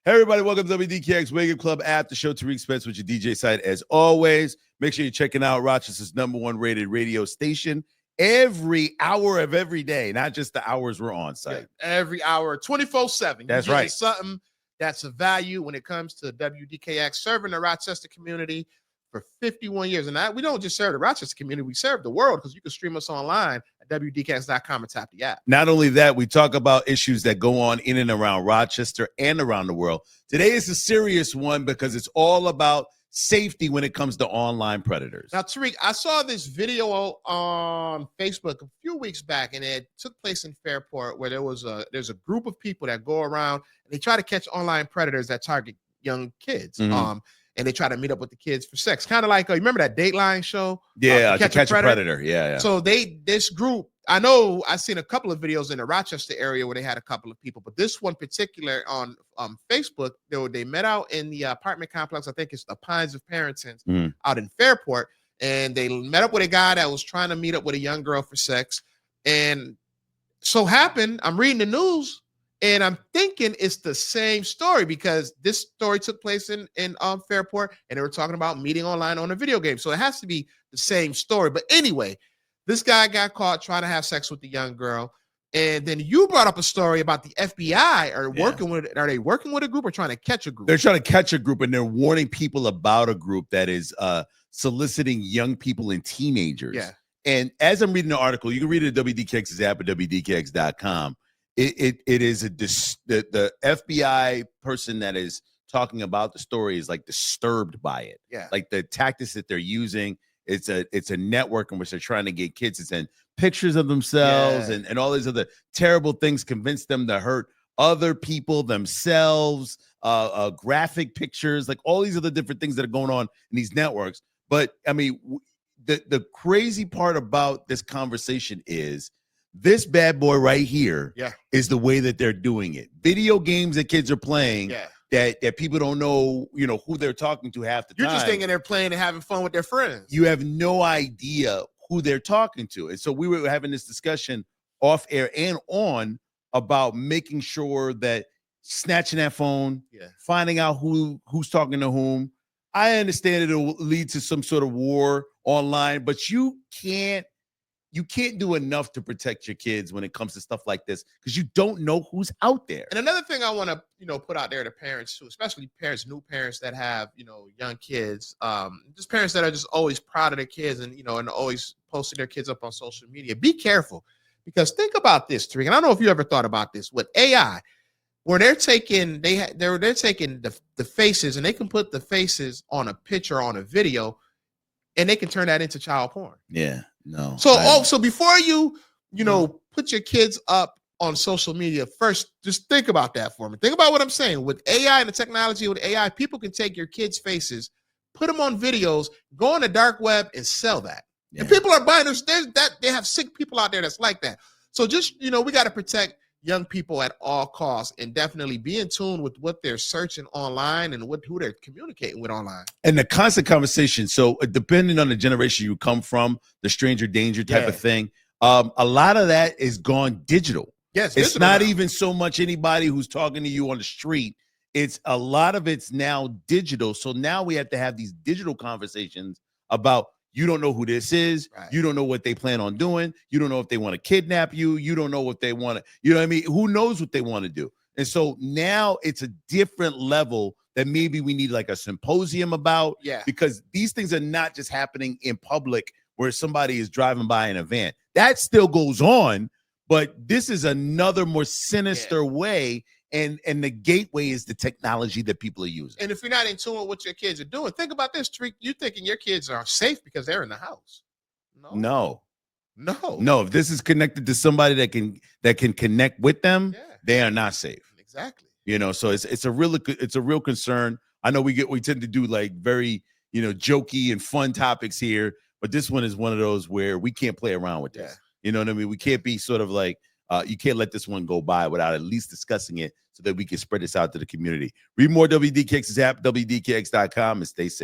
Hey, everybody, welcome to WDKX Wake Up Club After Show. Tariq Spence with your DJ side as always. Make sure you're checking out Rochester's #1 rated radio station every hour of every day, not just the hours we're on site. Yeah, every hour, 24/7. That's right. Something that's of value when it comes to WDKX, serving the Rochester community for 51 years. And we don't just serve the Rochester community, we serve the world because you can stream us online at WDKX.com and tap the app. Not only that, we talk about issues that go on in and around Rochester and around the world. Today is a serious one because it's all about safety when it comes to online predators. Now, Tariq, I saw this video on Facebook a few weeks back, and it took place in Fairport where there's a group of people that go around and they try to catch online predators that target young kids. Mm-hmm. And they try to meet up with the kids for sex. Kind of like, you remember that Dateline show? Yeah, To Catch a Predator. Yeah. So this group, I know I've seen a couple of videos in the Rochester area where they had a couple of people, but this one particular on Facebook, they met out in the apartment complex. I think it's the Pines of Parenton out in Fairport. And they met up with a guy that was trying to meet up with a young girl for sex. And so happened, I'm reading the news, and I'm thinking it's the same story because this story took place in Fairport, and they were talking about meeting online on a video game. So it has to be the same story. But anyway, this guy got caught trying to have sex with the young girl. And then you brought up a story about the FBI are they working with a group or trying to catch a group? They're trying to catch a group, and they're warning people about a group that is soliciting young people and teenagers. Yeah. And as I'm reading the article, you can read it at WDKX's app at WDKX.com. It is the FBI person that is talking about the story is like disturbed by it. Yeah. Like the tactics that they're using. It's a network in which they're trying to get kids to send pictures of themselves and all these other terrible things, convince them to hurt other people themselves, graphic pictures, like all these other different things that are going on in these networks. But I mean, the crazy part about this conversation is this bad boy right here is the way that they're doing it. Video games that kids are playing that people don't know, who they're talking to half the time. You're just thinking they're playing and having fun with their friends. You have no idea who they're talking to. And so we were having this discussion off air and on about making sure that snatching that phone, finding out who's talking to whom. I understand it'll lead to some sort of war online, but you can't do enough to protect your kids when it comes to stuff like this because you don't know who's out there. And another thing I want to, put out there to parents too, especially new parents that have, young kids, just parents that are just always proud of their kids and, and always posting their kids up on social media. Be careful because think about this, Tariq. And I don't know if you ever thought about this with AI, where they're taking they're taking the faces and they can put the faces on a picture, on a video, and they can turn that into child porn. Yeah. No. So before you put your kids up on social media, first, just think about that for me. Think about what I'm saying. With AI and the technology with AI, people can take your kids' faces, put them on videos, go on the dark web and sell that. Yeah. And people are buying this. They have sick people out there that's like that. So just, we got to protect young people at all costs and definitely be in tune with what they're searching online and who they're communicating with online. And the constant conversation. So depending on the generation you come from, the stranger danger type of thing, a lot of that is gone digital. Yes, it's not even so much anybody who's talking to you on the street. It's a lot of it's now digital. So now we have to have these digital conversations about you don't know who this is. Right. You don't know what they plan on doing. You don't know if they want to kidnap you. You don't know what they want to, what I mean? Who knows what they want to do? And so now it's a different level that maybe we need like a symposium about. Yeah. Because these things are not just happening in public where somebody is driving by in a van. That still goes on, but this is another more sinister way. And the gateway is the technology that people are using. And if you're not in tune with what your kids are doing, think about this, Tariq. You're thinking your kids are safe because they're in the house. No. If this is connected to somebody that can connect with them, they are not safe. Exactly. So it's a real concern. I know we tend to do like very, jokey and fun topics here, but this one is one of those where we can't play around with this. You know what I mean? We can't be sort of like, you can't let this one go by without at least discussing it so that we can spread this out to the community. Read more WDKX's app, WDKX.com, and stay safe.